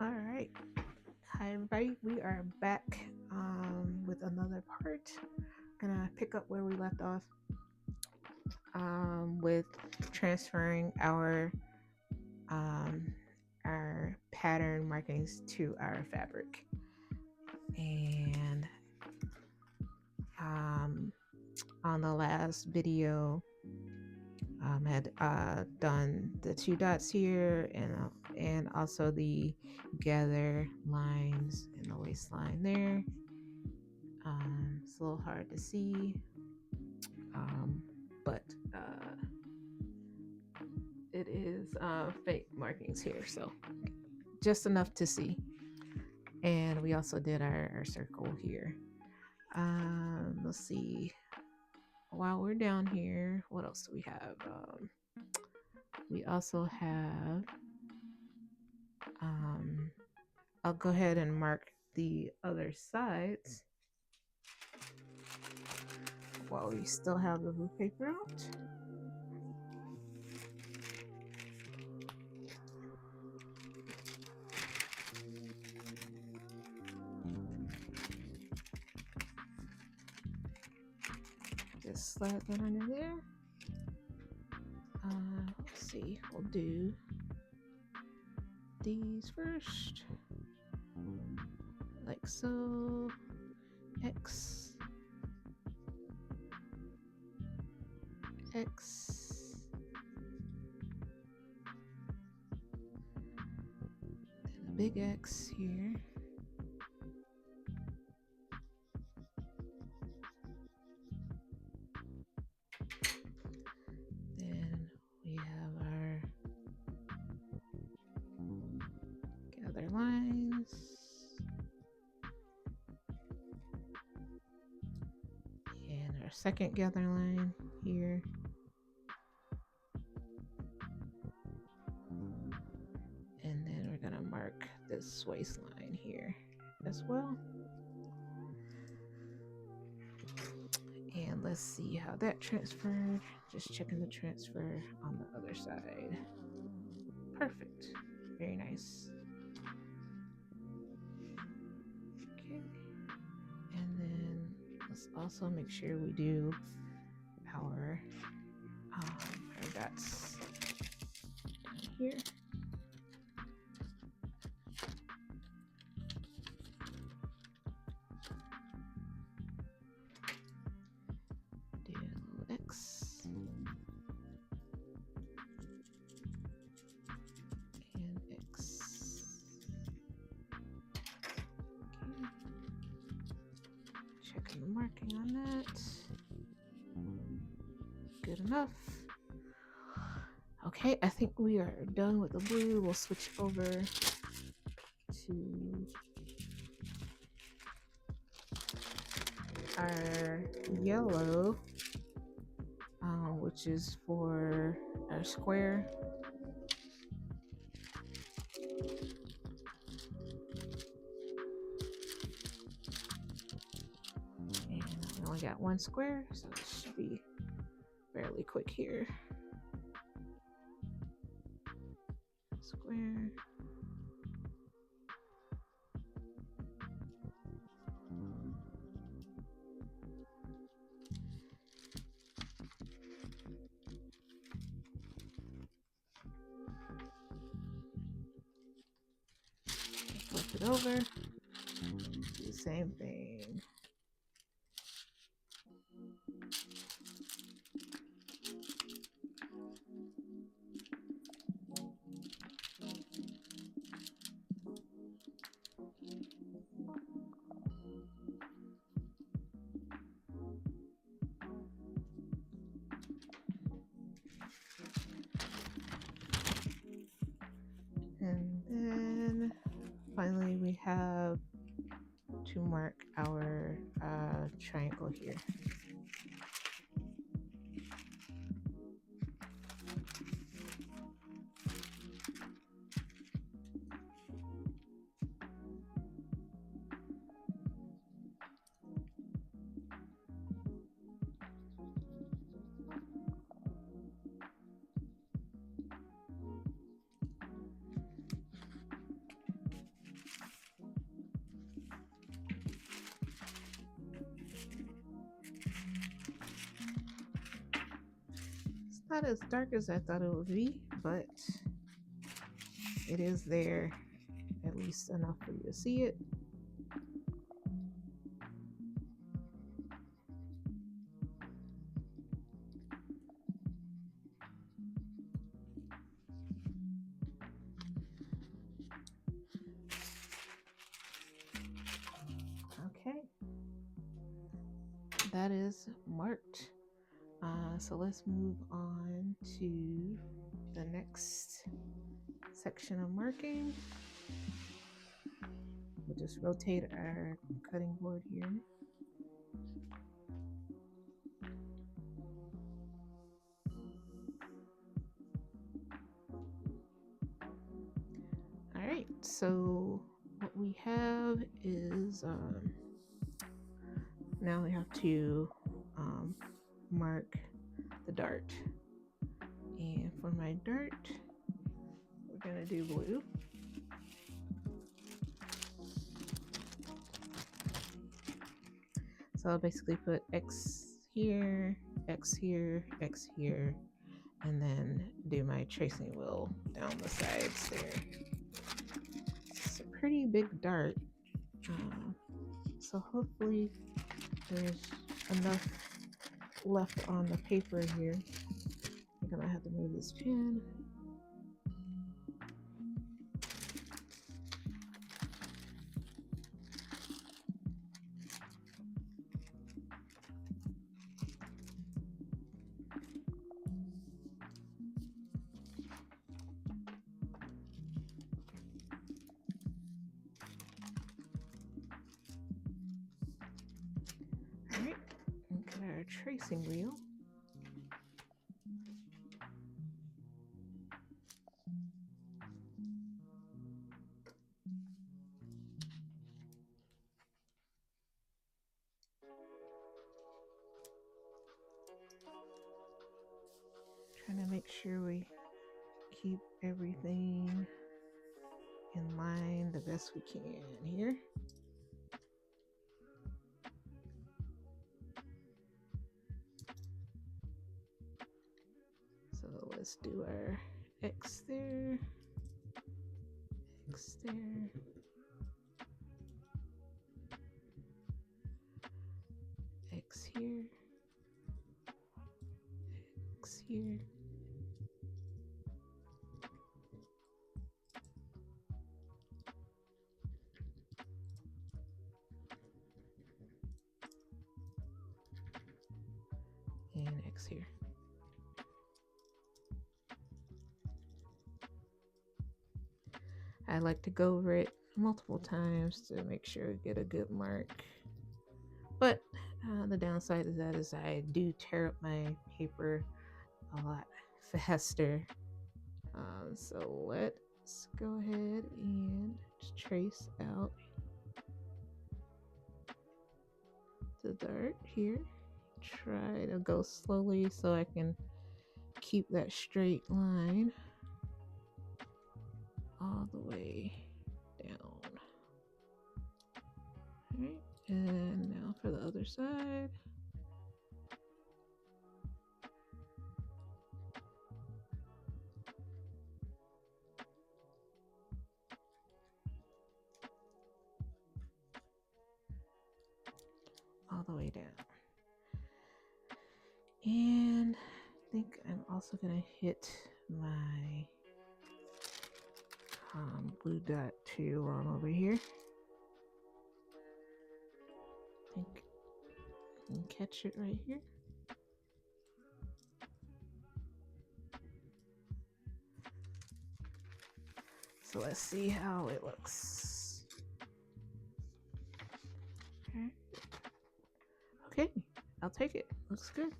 All right. Hi, everybody. We are back with another part. Gonna pick up where we left off with transferring um, our pattern markings to our fabric. And on the last video, had done the two dots here and also the gather lines in the waistline there. It's a little hard to see, but it is fake markings here, so just enough to see. And we also did our circle here. Let's see. While we're down here, what else do we have? We also have, I'll go ahead and mark the other sides while we still have the blue paper out. Just slide that under there. Let's see, we'll do these first, like so. X, X, and a big X here. Then we have our gather lines. And our second gather line here. And then we're gonna mark this waistline here as well. And let's see how that transferred. Just checking the transfer on the other side. Perfect. Very nice. Okay. And then let's also make sure we do our dots here. Do a little X and X. Okay. Checking the marking on that. Good enough. Okay, I think we are done with the blue. We'll switch over to our yellow, which is for our square. And we only got one square, so it should be fairly quick here. Square. Flip it over. Do the same thing. And then finally we have to mark our triangle here. Not as dark as I thought it would be, but it is there, at least enough for you to see it. Okay, that is marked. So let's move on to the next section of marking. We'll just rotate our cutting board here. All right, so what we have is now we have to mark the dart. And for my dart, we're gonna do blue. So I'll basically put X here, X here, X here, and then do my tracing wheel down the sides there. It's a pretty big dart. So hopefully there's enough left on the paper here. I'm gonna have to move this pen. All right, and got our tracing wheel. Trying to make sure we keep everything in line the best we can here. So let's do our X there, X there, X here, X here. And X here. I like to go over it multiple times to make sure I get a good mark. But the downside of that is I do tear up my paper a lot faster. So let's go ahead and just trace out the dart here. Try to go slowly so I can keep that straight line all the way down. All right, and now for the other side. All the way down. And I think I'm also gonna hit my blue dot too on over here. I think I can catch it right here. So let's see how it looks. Okay, I'll take it. Looks good.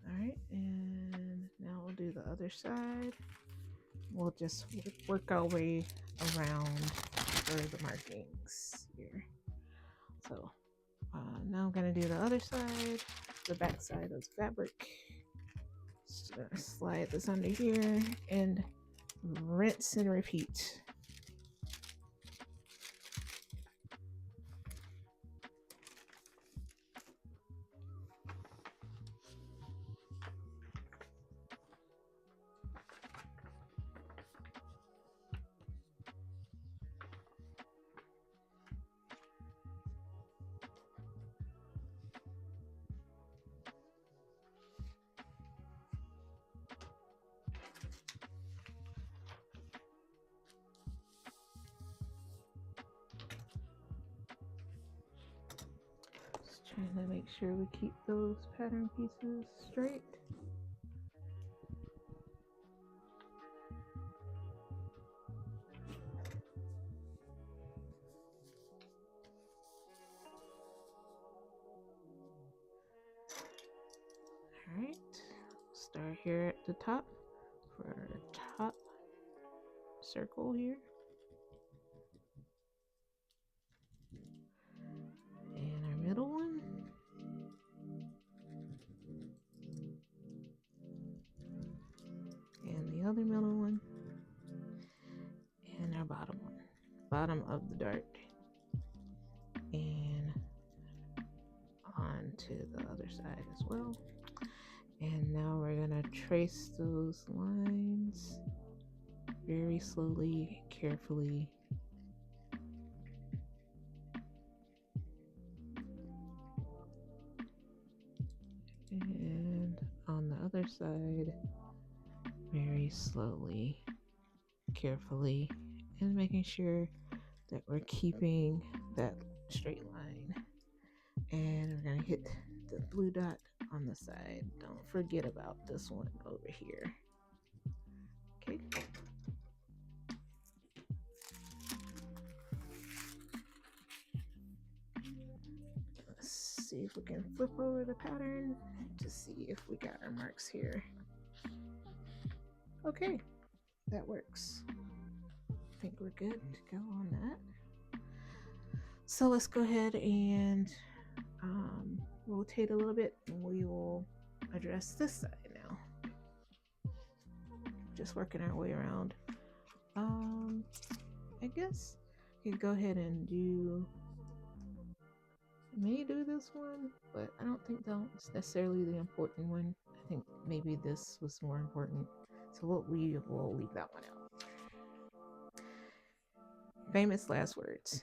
All right, and now we'll do the other side. We'll just work our way around for the markings here. So now I'm gonna do the other side, the back side of the fabric. Just gonna slide this under here and rinse and repeat. Trying to make sure we keep those pattern pieces straight. All right, start here at the top for our top circle here. And our middle one. And the other middle one. And our bottom one. Bottom of the dart. And on to the other side as well. And now we're gonna trace those lines very slowly, carefully. And on the other side, very slowly, carefully, and making sure that we're keeping that straight line. And we're gonna hit the blue dot on the side. Don't forget about this one over here. Okay. Let's see if we can flip over the pattern to see if we got our marks here. Okay, that works. I think we're good to go on that. So let's go ahead and rotate a little bit, and we will address this side now. Just working our way around. I guess you could go ahead and do this one, but I don't think that's necessarily the important one. I think maybe this was more important, so we will leave that one out. Famous last words.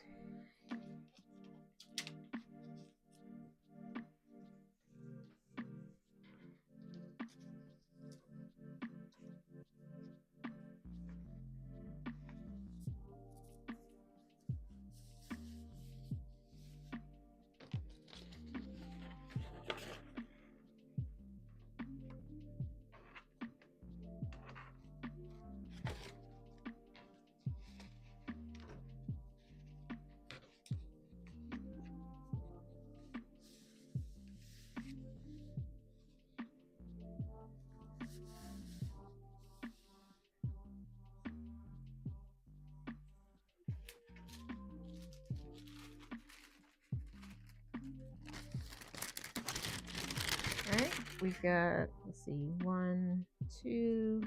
Alright, we've got, let's see, 1, 2.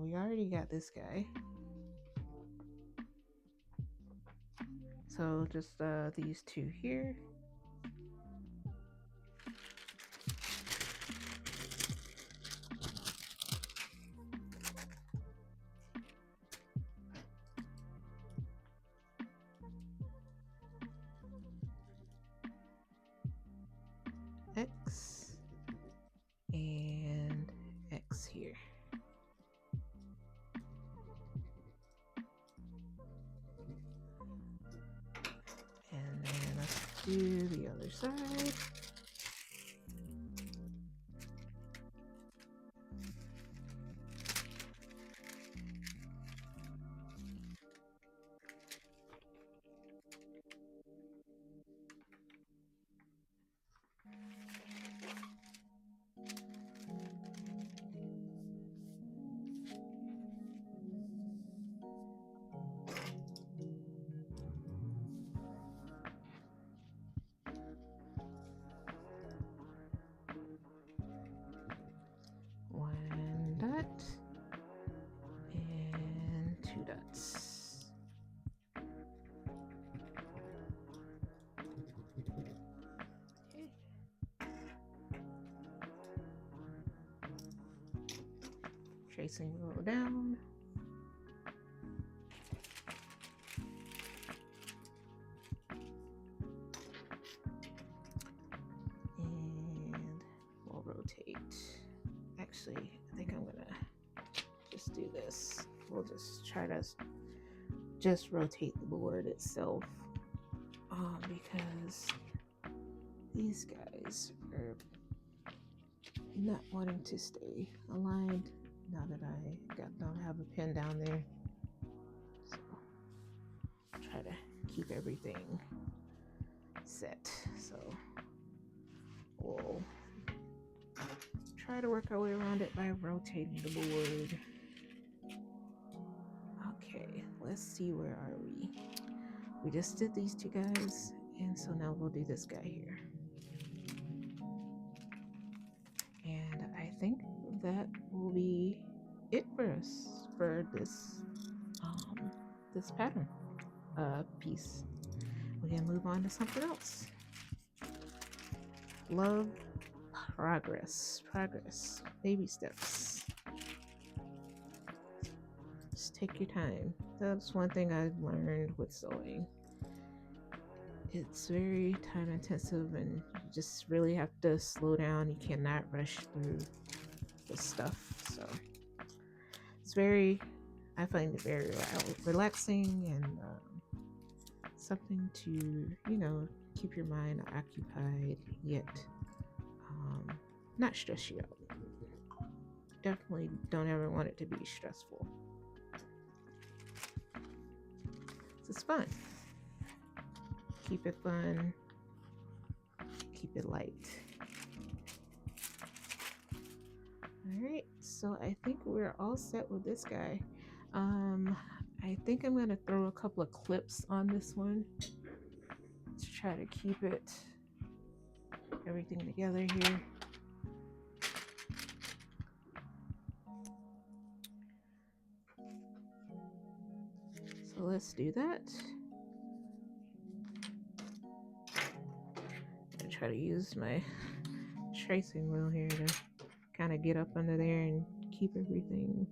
We already got this guy. So just these two here. X and X here. And then let's do the other side. One dot and 2 dots. Okay. Tracing roll down. And we'll rotate. Actually, I think I'm gonna just do this. We'll just try to just rotate the board itself, because these guys are not wanting to stay aligned now that I don't have a pin down there. So try to keep everything set. So we'll try to work our way around it by rotating the board. Okay, let's see, where are we? We just did these two guys, and so now we'll do this guy here. And I think that will be it for us for this this pattern piece. We can move on to something else. Love progress, baby steps. Just take your time. That's one thing I've learned with sewing. It's very time intensive, and you just really have to slow down. You cannot rush through the stuff. So it's I find it very relaxing and something to, keep your mind occupied, yet not stress you out. Definitely don't ever want it to be stressful. It's fun. Keep it fun. Keep it light. All right, so I think we're all set with this guy. I think I'm gonna throw a couple of clips on this one to try to keep everything together here. So let's do that. I try to use my tracing wheel here to kind of get up under there and keep everything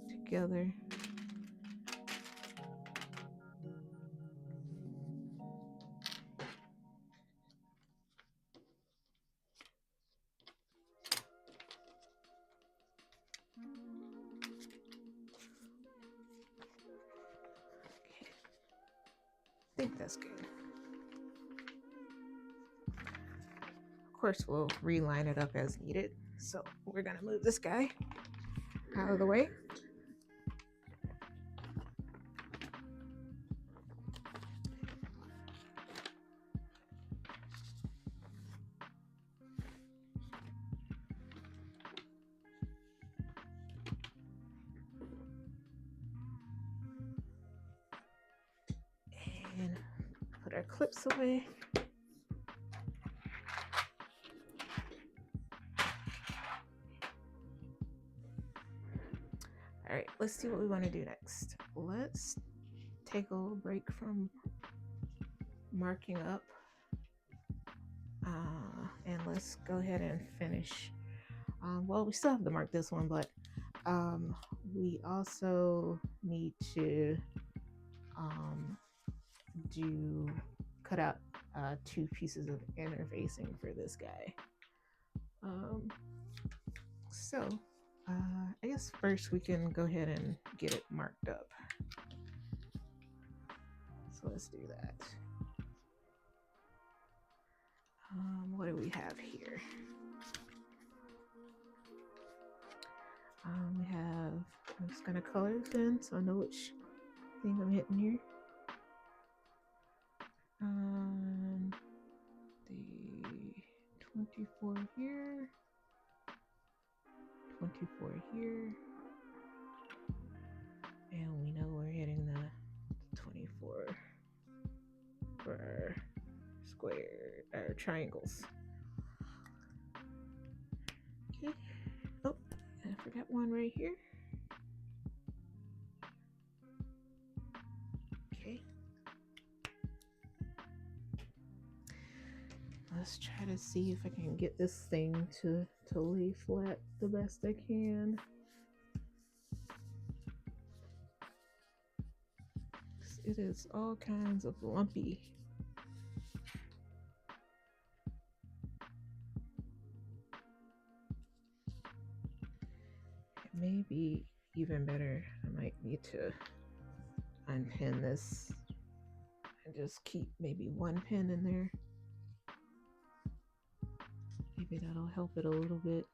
together. Okay. I think that's good. Of course, we'll reline it up as needed. So we're gonna move this guy out of the way. And put our clips away. All right, let's see what we want to do next. Let's take a little break from marking up, and let's go ahead and finish. Well, we still have to mark this one, but we also need to cut out 2 pieces of interfacing for this guy. So I guess first we can go ahead and get it marked up. So let's do that. What do we have here? We have, I'm just gonna color this in so I know which thing I'm hitting here. The 24 here, 24 here, and we know we're hitting the 24 for our our triangles. Okay. Oh, I forgot one right here. Okay. Let's try to see if I can get this thing to lay flat the best I can. It is all kinds of lumpy. It may be even better. I might need to unpin this and just keep maybe one pin in there. Maybe that'll help it a little bit.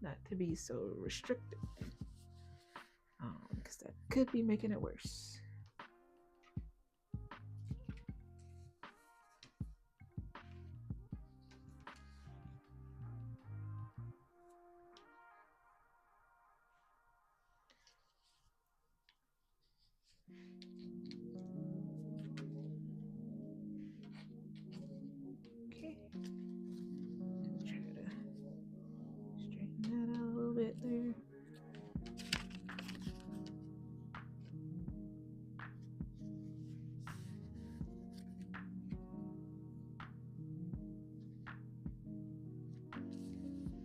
Not to be so restricted, because that could be making it worse. Okay, try to straighten that out a little bit there.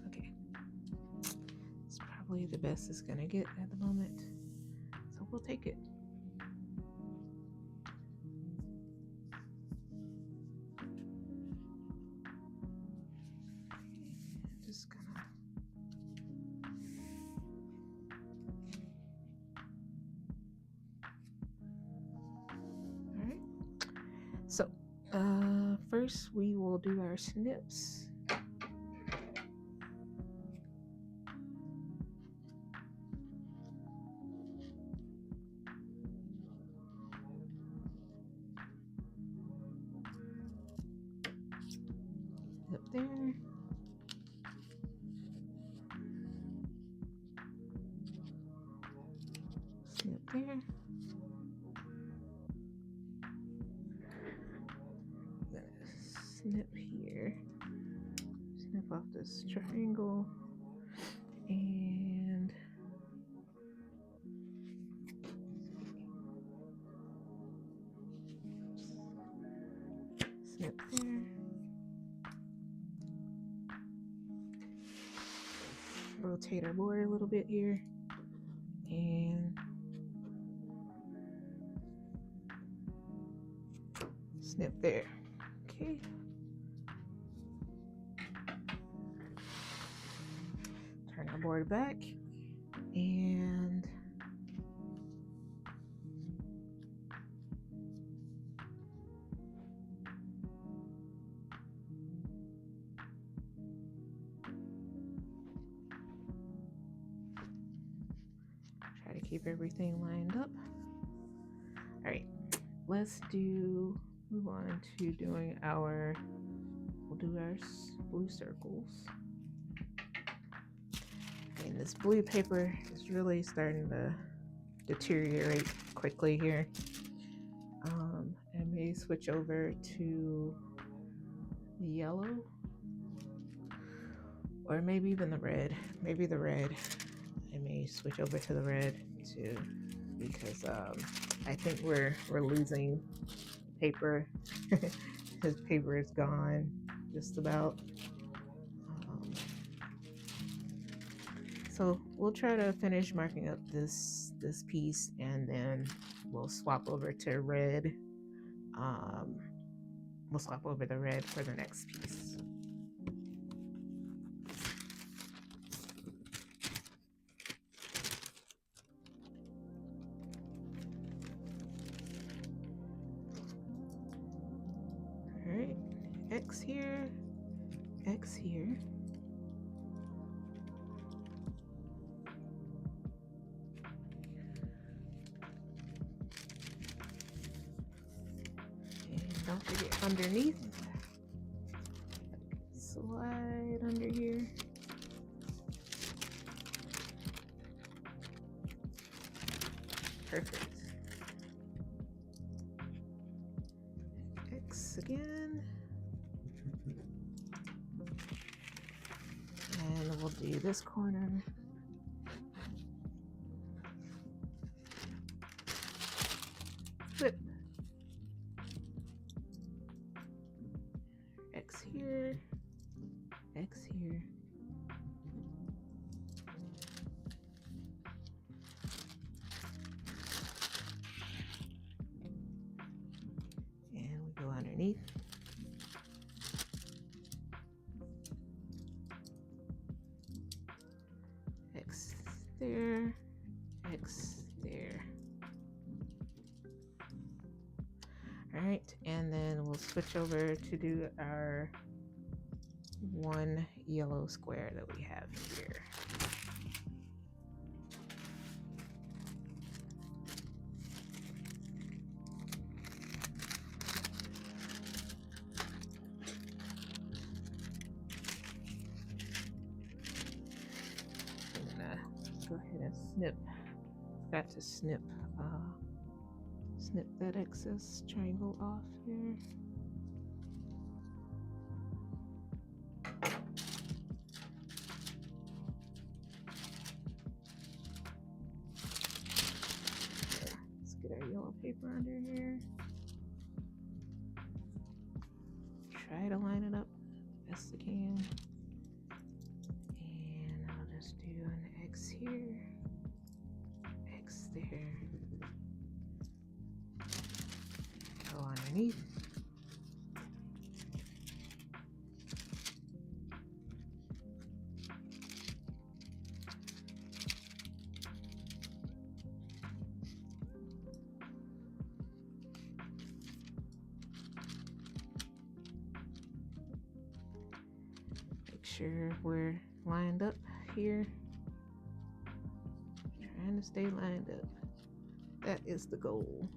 Okay, it's probably the best it's gonna get at the moment, so we'll take it. Just gonna all right. So first we will do our snips. Up there. Snip there. Snip here. Snip off this triangle. And snip there. Rotate our board a little bit here. And snip there. Okay. Turn our board back and try to keep everything lined up. All right, let's move on to doing we'll do our blue circles. And this blue paper is really starting to deteriorate quickly here. I may switch over to the yellow, or maybe even the red. Maybe the red. I may switch over to the red too, because I think we're losing paper. His paper is gone, just about. So we'll try to finish marking up this piece, and then we'll swap over to red. We'll swap over the red for the next piece. All right, X here, X here. Don't forget underneath, slide under here. Perfect. X again. And we'll do this corner. Flip. X here, X here. And we go underneath. X there, X there. All right, and then we'll we'll switch over to do our one yellow square that we have here. I'm gonna go ahead and snip. Got to snip that excess triangle off here. Let's get our yellow paper under here. Try to line it up best I can. And I'll just do an X here, X there. Go underneath. Make sure we're lined up here. Trying to stay lined up. That is the goal.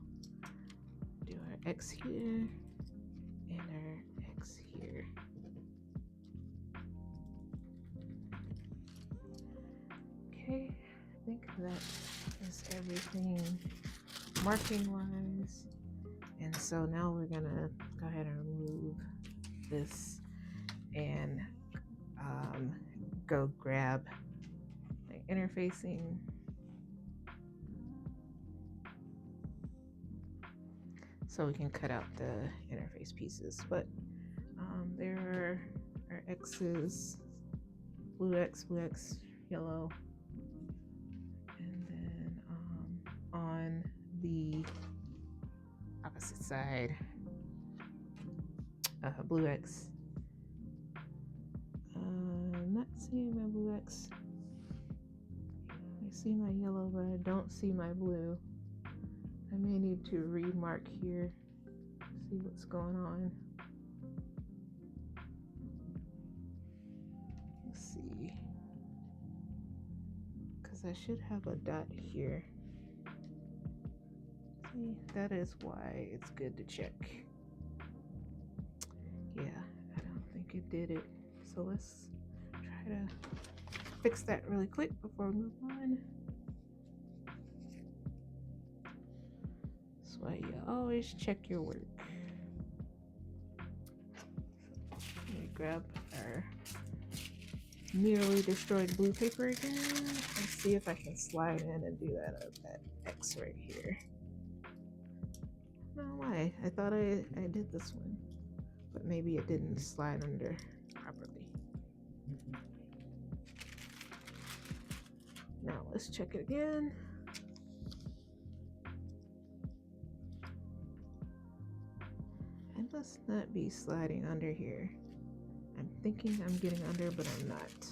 Do our X here and our X here. Okay, I think that is everything marking wise. And so now we're gonna go ahead and remove this and go grab my interfacing. So we can cut out the interface pieces, but there are our X's, blue X, yellow, and then on the opposite side, blue X. I'm not seeing my blue X. I see my yellow, but I don't see my blue. I may need to remark here, see what's going on. Let's see, because I should have a dot here. See, that is why it's good to check. Yeah, I don't think it did it. So let's try to fix that really quick before we move on. That's why you always check your work. Let me grab our nearly destroyed blue paper again and see if I can slide in and do that X right here. I don't know why. I thought I did this one, but maybe it didn't slide under properly. Now let's check it again. I must not be sliding under here. I'm thinking I'm getting under, but I'm not.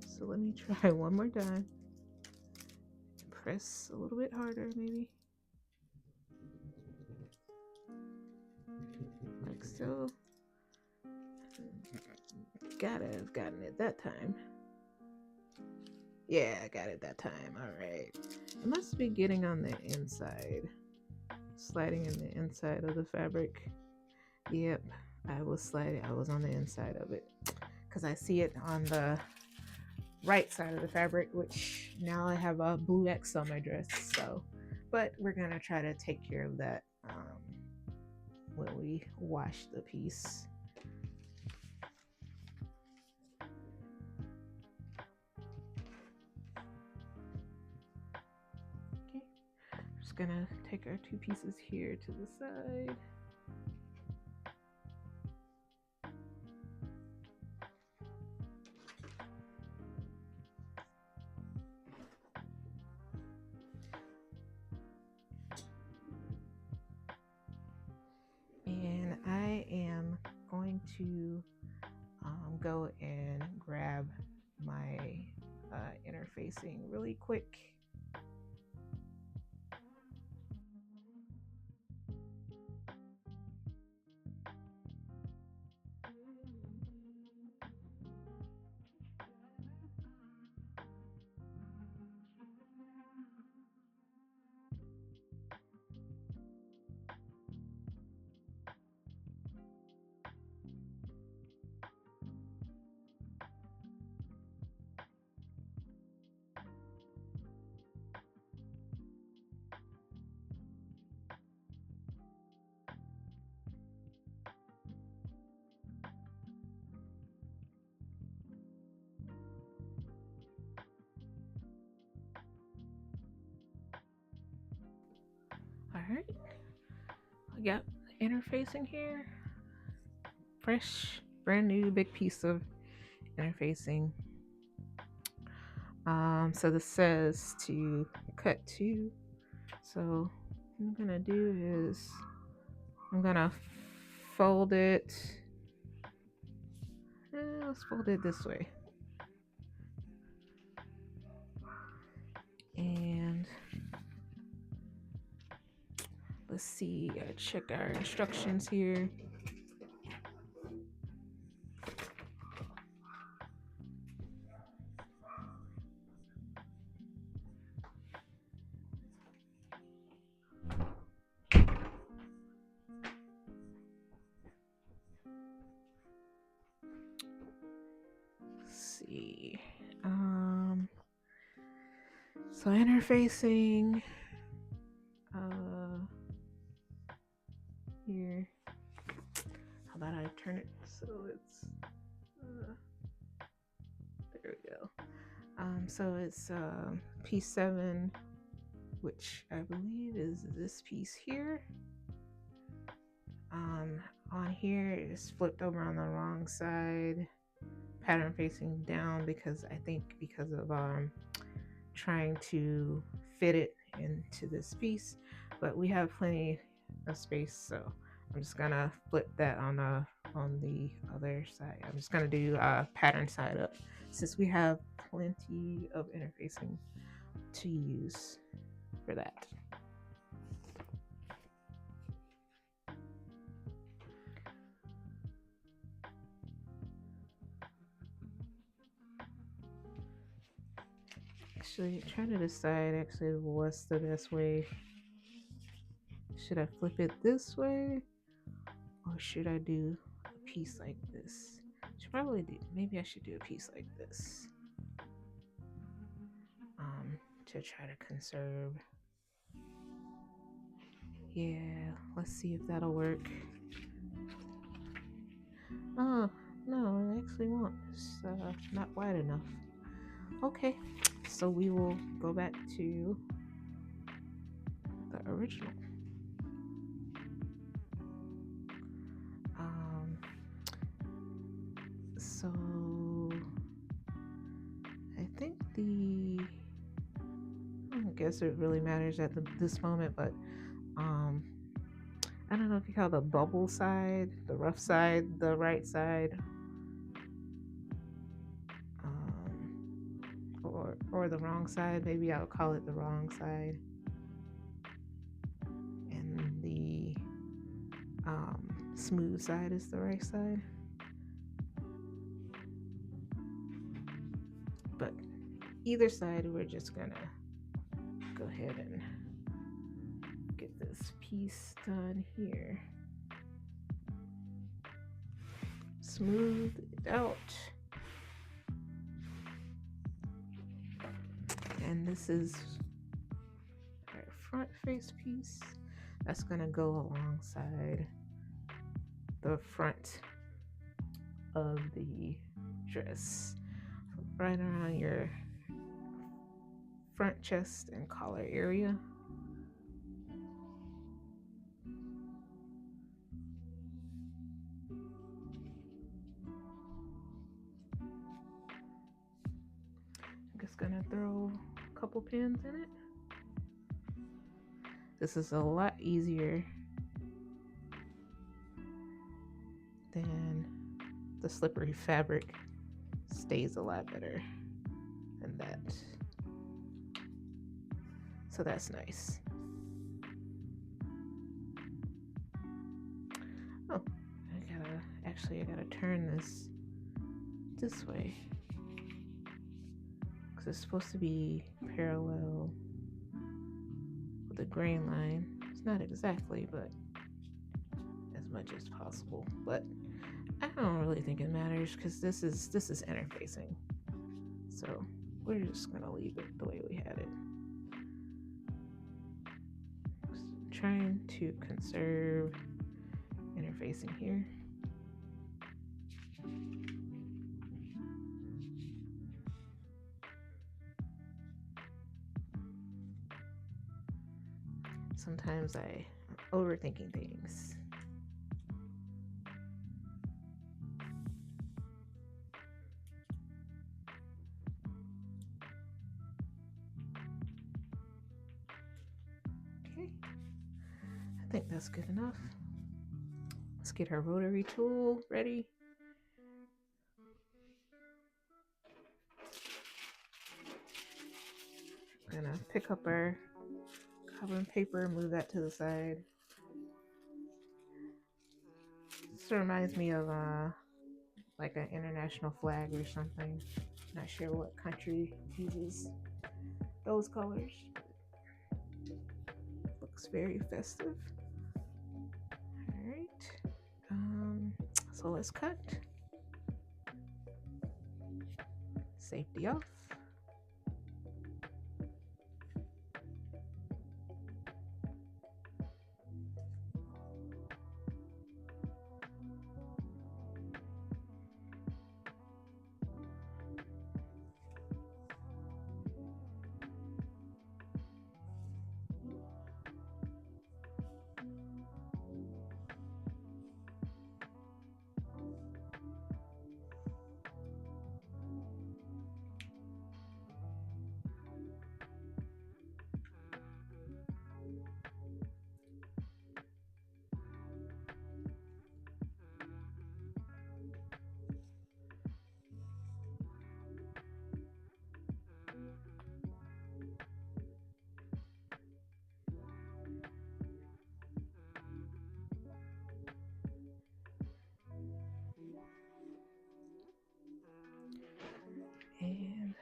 So let me try one more time. Press a little bit harder, maybe. Like so. Gotta have gotten it that time. Yeah, I got it that time. All right. I must be getting on the inside. Sliding in the inside of the fabric. Yep, I was sliding. I was on the inside of it because I see it on the right side of the fabric, which now I have a blue X on my dress. So, but we're gonna try to take care of that when we wash the piece. Okay, just gonna take our two pieces here to the side. And I am going to go and grab my interfacing really quick. right, I got interfacing here. Fresh, brand new, big piece of interfacing. So this says to cut to. So what I'm gonna do is I'm gonna fold it. Let's fold it this way. And let's see, check our instructions here. Let's see. So interfacing here. How about I turn it so it's there we go. So it's piece 7, which I believe is this piece here. On here it's flipped over on the wrong side, pattern facing down because I think because of trying to fit it into this piece, but we have plenty of space, so I'm just gonna flip that on the other side. I'm just gonna do pattern side up since we have plenty of interfacing to use for that. Actually, trying to decide what's the best way. Should I flip it this way or should I do a piece like this? Should probably do, maybe I should do a piece like this to try to conserve. Yeah, let's see if that'll work. Oh, no, it actually won't. It's not wide enough. Okay, so we will go back to the original. So I think I don't guess it really matters at this moment, but I don't know if you call the bubble side, the rough side, the right side, or the wrong side. Maybe I'll call it the wrong side, and the smooth side is the right side. But either side, we're just gonna go ahead and get this piece done here. Smooth it out. And this is our front face piece. That's gonna go alongside the front of the dress. Right around your front chest and collar area. I'm just gonna throw a couple pins in it. This is a lot easier than the slippery fabric. Stays a lot better than that. So that's nice. Oh, I gotta turn this way. Because it's supposed to be parallel with the grain line. It's not exactly, but as much as possible. But I don't really think it matters because this is interfacing. So we're just gonna leave it the way we had it. Trying to conserve interfacing here. Sometimes I'm overthinking things. Okay, I think that's good enough. Let's get our rotary tool ready. I'm gonna pick up our carbon paper, move that to the side. This reminds me of like an international flag or something. Not sure what country uses those colors. Looks very festive. All right. So let's cut. Safety off. And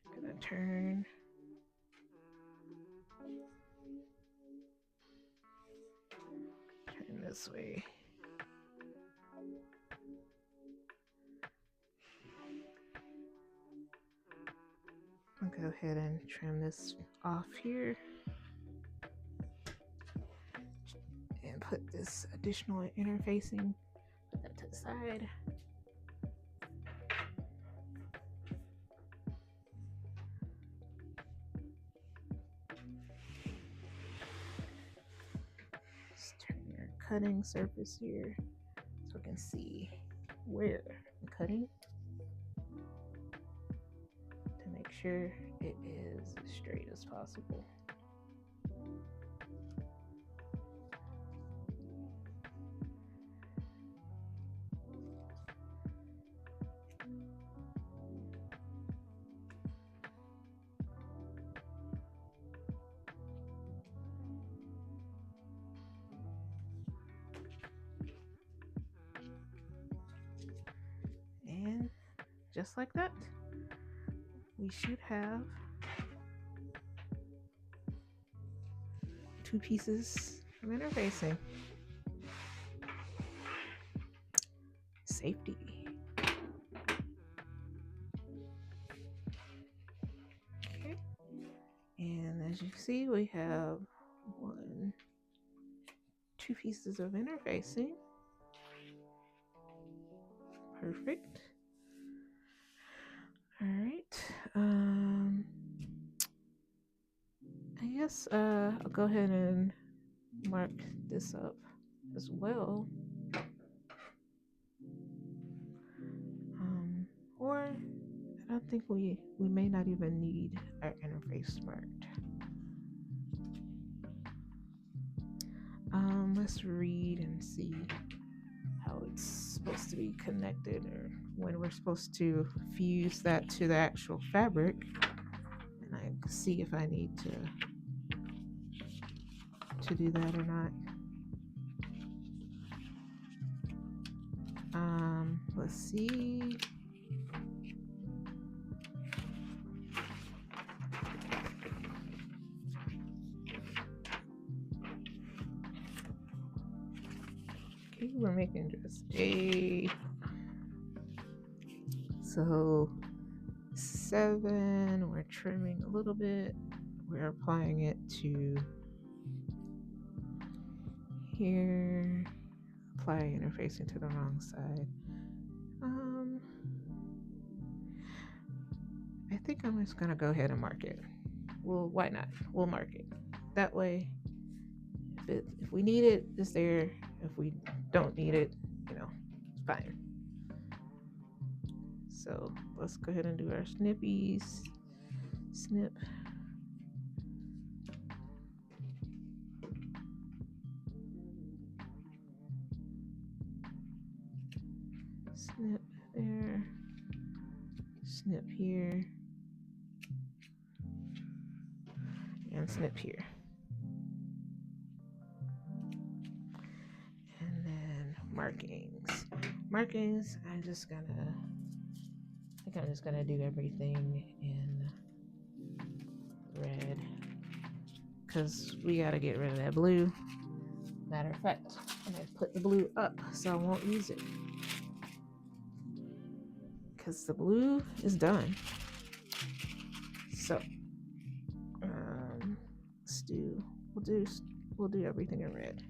I'm gonna turn this way. I'll go ahead and trim this off here and put this additional interfacing, put that to the side. Let's turn your cutting surface here so we can see where I'm cutting to make sure it is as straight as possible. And just like that, we should have 2 pieces of interfacing. Safety. Okay. And as you see, we have 2 pieces of interfacing. Perfect. All right. I guess I'll go ahead and mark this up as well. Or I don't think we may not even need our interface marked. Let's read and see how it's supposed to be connected, or when we're supposed to fuse that to the actual fabric, and I can see if I need to do that or not. Let's see. Okay, we're making just so 7, we're trimming a little bit, we're applying it to here, applying interfacing to the wrong side. I think I'm just gonna go ahead and mark it. Well, why not? We'll mark it. that way. If we need it, it's there. If we don't need it, it's fine. So let's go ahead and do our snippies. Snip. Snip there. Snip here. And snip here. And then markings. Markings, I think I'm just gonna do everything in red because we gotta get rid of that blue. Matter of fact, I'm gonna put the blue up so I won't use it because the blue is done. So we'll do everything in red.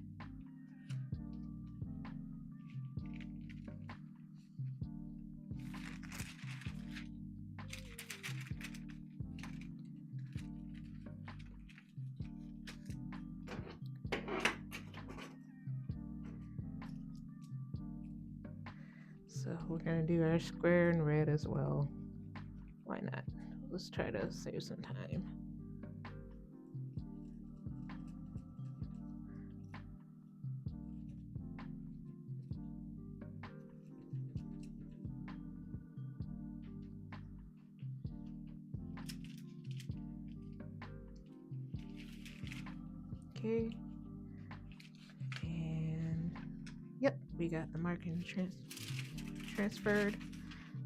So we're gonna do our square in red as well. Why not? Let's try to save some time. Okay. And yep, we got the marking transferred.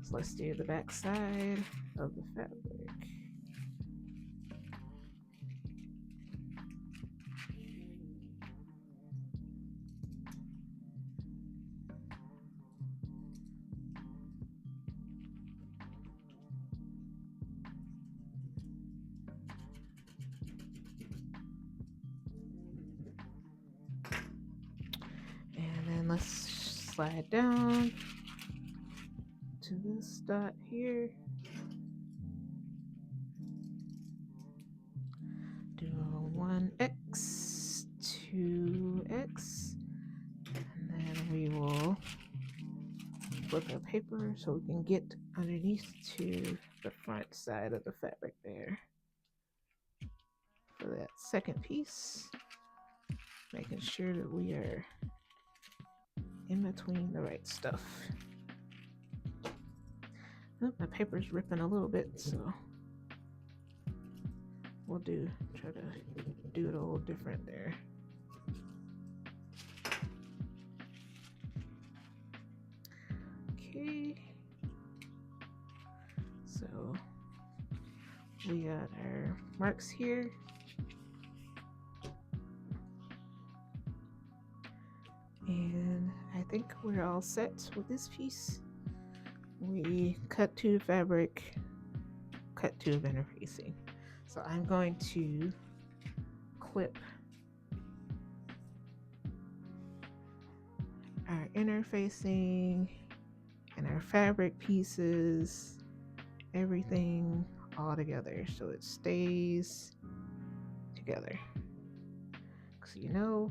So let's do the back side of the fabric. And then let's slide down to this dot here. Do a 1x, 2x, and then we will flip our paper so we can get underneath to the front side of the fabric there. For that second piece, making sure that we are in between the right stuff. Oh, my paper's ripping a little bit, so we'll try to do it a little different there. Okay, so we got our marks here. And I think we're all set with this piece. We cut to fabric, cut to interfacing. So I'm going to clip our interfacing and our fabric pieces, everything all together so it stays together. Because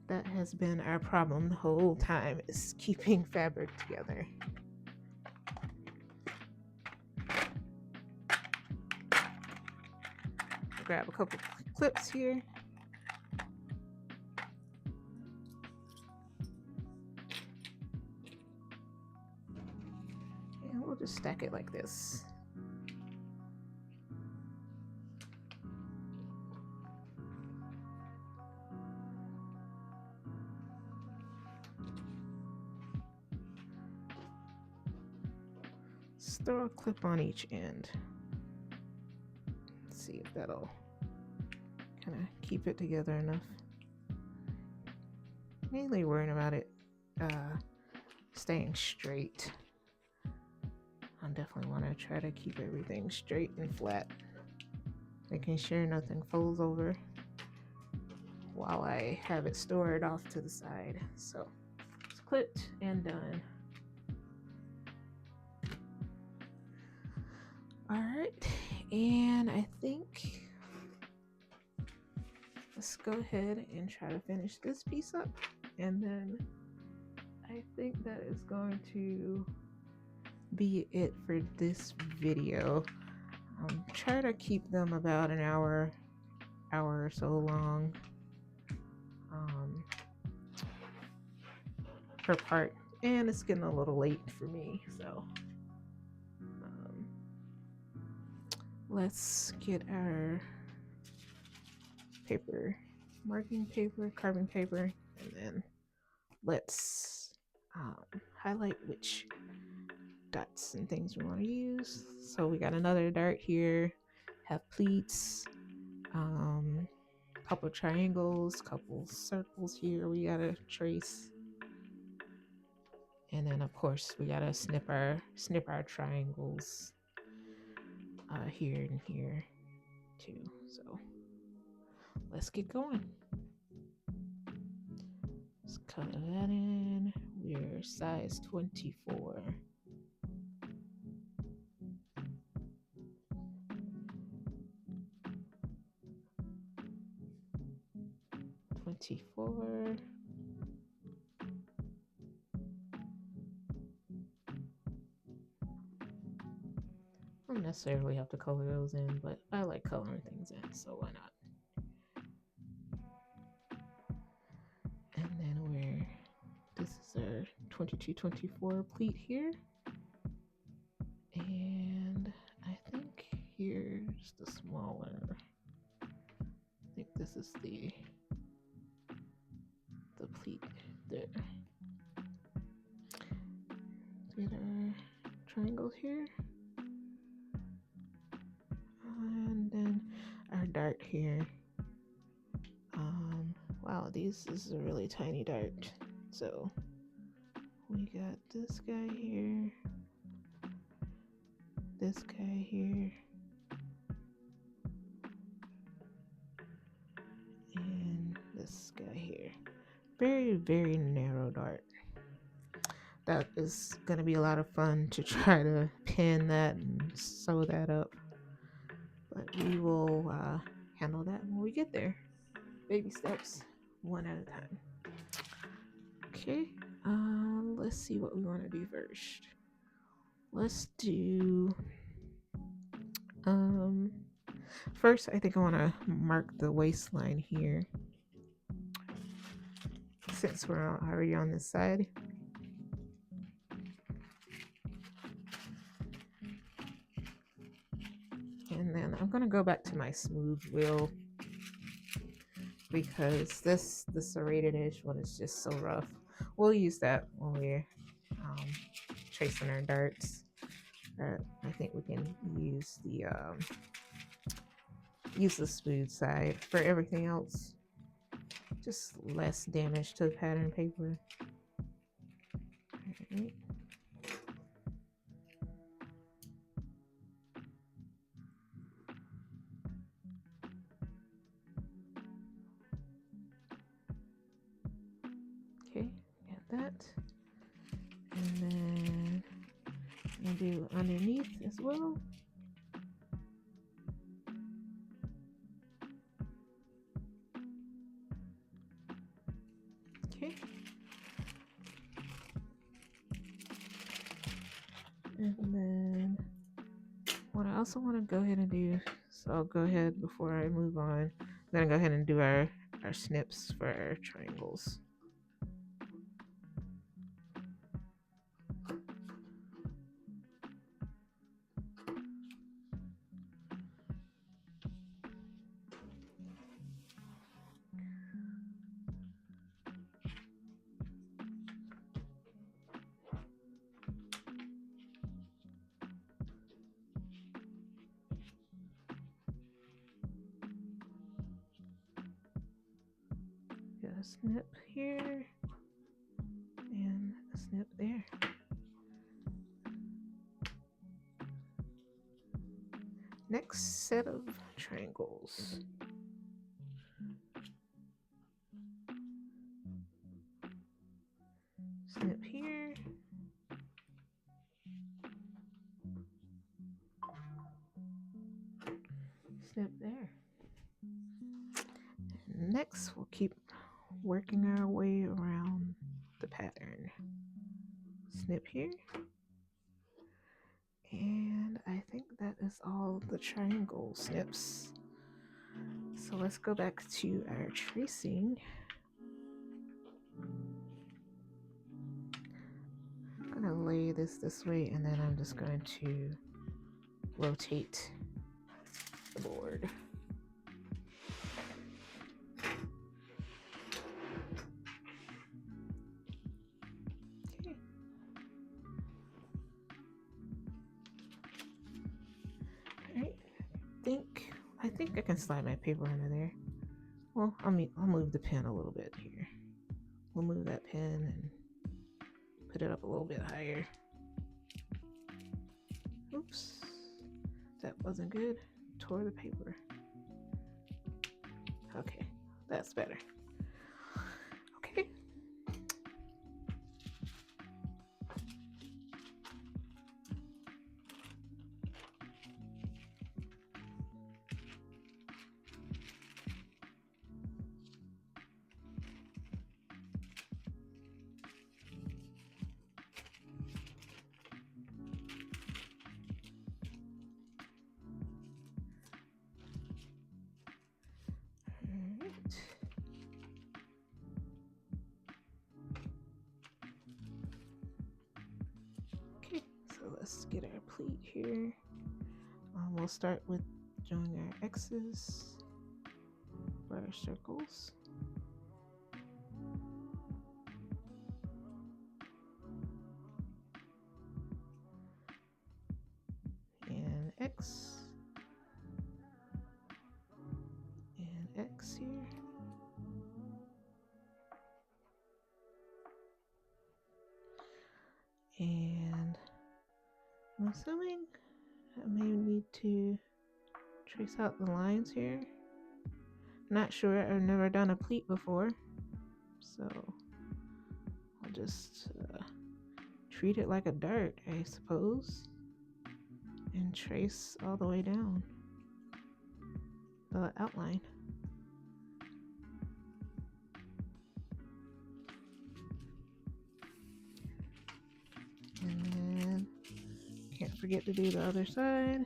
that has been our problem the whole time, is keeping fabric together. Grab a couple clips here. And we'll just stack it like this. Let's throw a clip on each end. Let's see if that'll kind of keep it together enough. Mainly worrying about it staying straight. I definitely want to try to keep everything straight and flat, making sure nothing folds over while I have it stored off to the side. So it's clipped and done. All right, and I think go ahead and try to finish this piece up, and then I think that is going to be it for this video. Try to keep them about an hour or so long per part, and it's getting a little late for me, so let's get our paper, marking paper, carbon paper, and then let's highlight which dots and things we want to use. So we got another dart here, have pleats, couple triangles, couple circles here we gotta trace, and then of course we gotta snip our triangles here and here too. So let's get going. Let's color that in. We're size 24. I don't necessarily have to color those in, but I like coloring things in, so why not? And then this is our 22-24 pleat here. And I think here's the smaller. I think this is the pleat there. Get our triangles here. And then our dart here. Wow, this is a really tiny dart. So we got this guy here, this guy here, and this guy here. Very, very narrow dart. That is going to be a lot of fun to try to pin that and sew that up. But we will handle that when we get there. Baby steps, one at a time. Okay, let's see what we want to do first. Let's do, first I think I want to mark the waistline here, since we're already on this side. And then I'm gonna go back to my smooth wheel because this serrated edge one is just so rough. We'll use that when we're tracing our darts. I think we can use the smooth side for everything else. Just less damage to the pattern paper. All right. Okay, got that. And then I'm gonna do underneath as well. Okay. And then what I also want to go ahead and do, so I'll go ahead before I move on, I'm gonna go ahead and do our snips for our triangles. Got a snip here and a snip there. Next set of triangles. Snip here. Snip there. next, we'll keep working our way around the pattern. Snip here. And I think that is all the triangle snips. So let's go back to our tracing. I'm gonna lay this way, and then I'm just going to rotate the board. Okay. All right. I think I can slide my paper under there. Well, I'll move the pen a little bit here. We'll move that pen and put it up a little bit higher. Oops, that wasn't good. Tore the paper. Okay, that's better. Okay. Okay, so let's get our pleat here. We'll start with drawing our X's for our circles. And X. And X here. And I'm assuming I may need to trace out the lines here. Not sure, I've never done a pleat before, so I'll just treat it like a dart, I suppose, and trace all the way down the outline. And then can't forget to do the other side.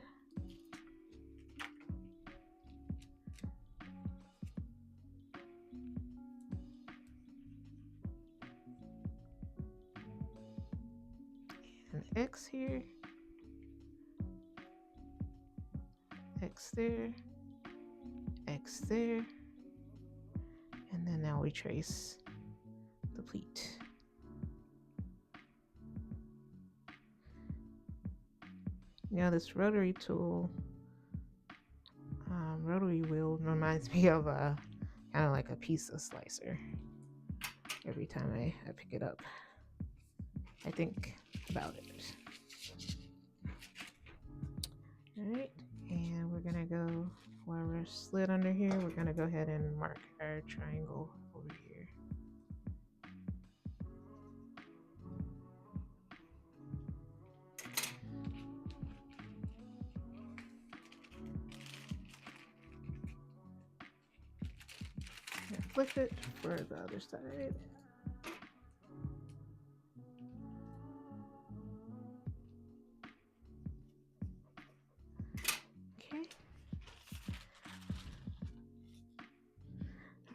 And X here, X there, X there, and then now we trace the pleat. Now this rotary tool, rotary wheel reminds me of a kind of like a pizza slicer. Every time I pick it up, I think about it. All right, and we're gonna go, while we're slid under here, we're gonna go ahead and mark our triangle over here. And flip it for the other side. Okay.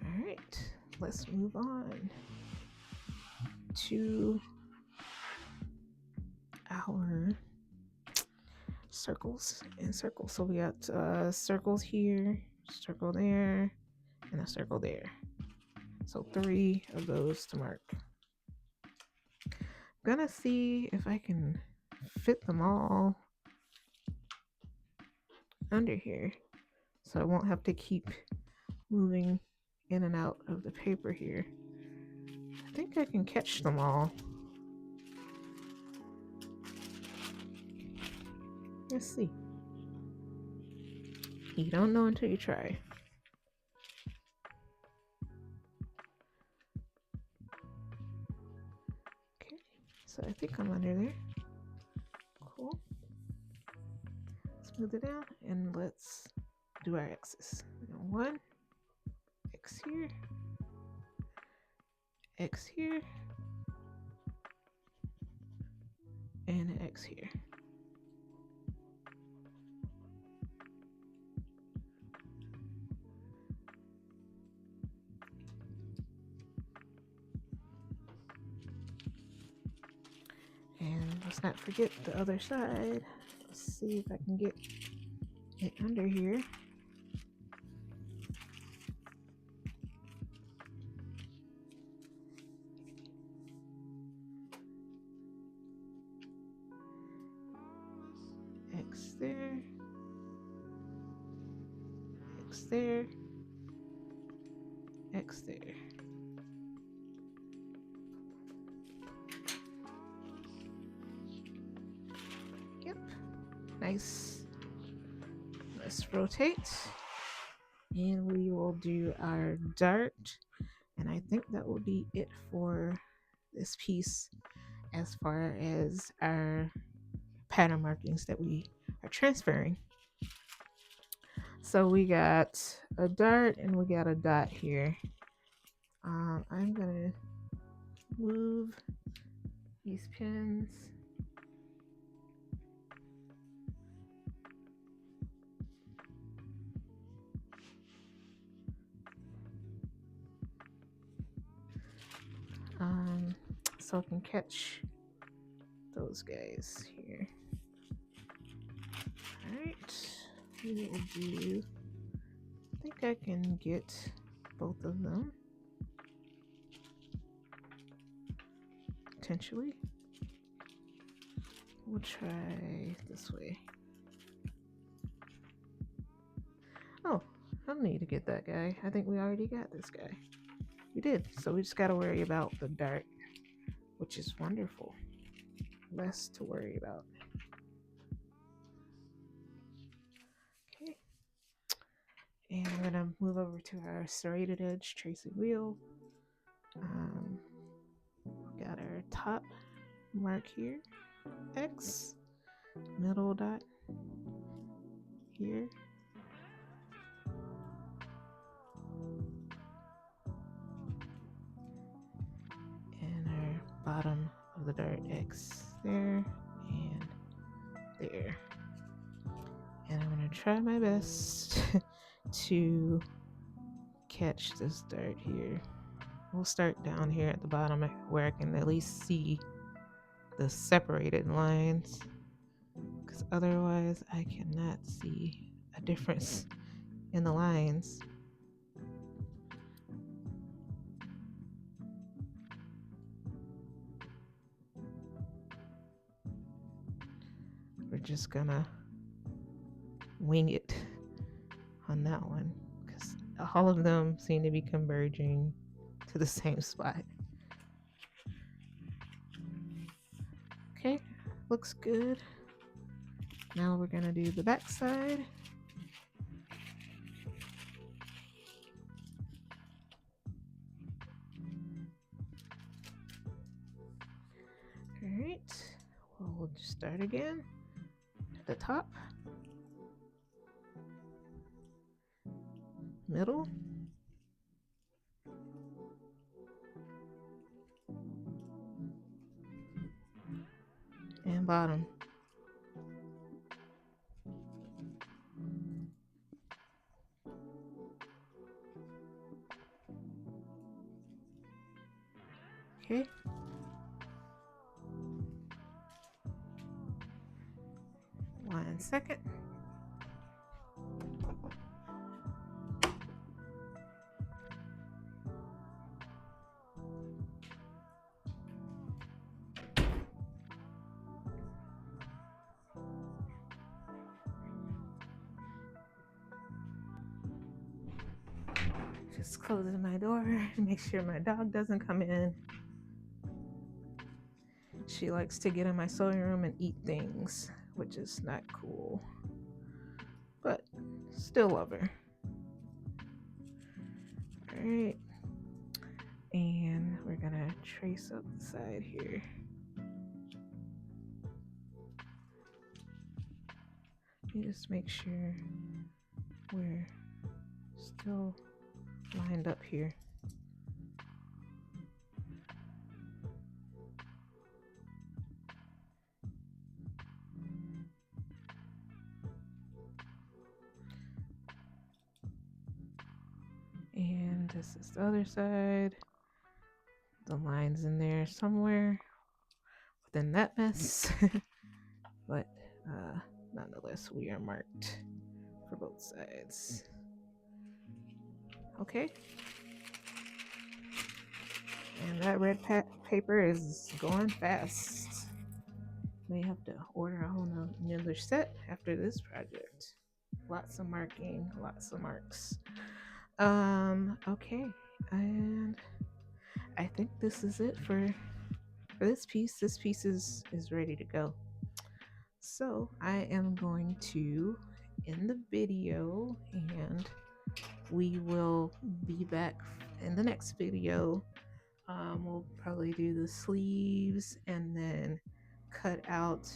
All right, let's move on to our circles and circles. So we got circles here, circle there, and a circle there. So 3 of those to mark. I'm gonna see if I can fit them all under here, so I won't have to keep moving in and out of the paper here. I think I can catch them all. Let's see. You don't know until you try. Okay, so I think I'm under there. Cool. Let's move it down and let's do our X's. 1, X here, X here, and an X here. And let's not forget the other side. Let's see if I can get it under here. X there, X there, X there. Yep, nice. Let's rotate, and we will do our dart, and I think that will be it for this piece as far as our pattern markings that we are transferring. So we got a dart and we got a dot here. I'm gonna move these pins. So I can catch those guys here. All right, we will do, I think I can get both of them, potentially. We'll try this way. Oh, I don't need to get that guy. I think we already got this guy. We did, so we just got to worry about the dart, which is wonderful. Less to worry about. Okay, and I'm gonna move over to our serrated edge tracing wheel. Got our top mark here, X, middle dot here, and our bottom of the dart, X there and there. And I'm gonna try my best to catch this dart here. We'll start down here at the bottom where I can at least see the separated lines, because otherwise I cannot see a difference in the lines. We're just gonna wing it on that one because all of them seem to be converging to the same spot. Okay, looks good. Now we're gonna do the back side. All right, well, we'll just start again at the top, middle, and bottom. Okay. One second. Just closing my door to make sure my dog doesn't come in. She likes to get in my sewing room and eat things, which is not cool, but still love her. All right, and we're gonna trace up the side here. You just make sure we're still lined up here. And this is the other side. The line's in there somewhere within that mess. But nonetheless, we are marked for both sides. Okay. And that red paper is going fast. May have to order a whole another set after this project. Lots of marking, lots of marks. Okay. And I think this is it for this piece. This piece is ready to go. So I am going to end the video, and we will be back in the next video. We'll probably do the sleeves and then cut out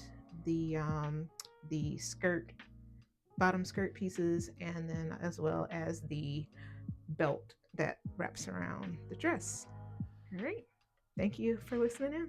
the skirt, bottom skirt pieces, and then as well as the belt that wraps around the dress. All right. Thank you for listening in.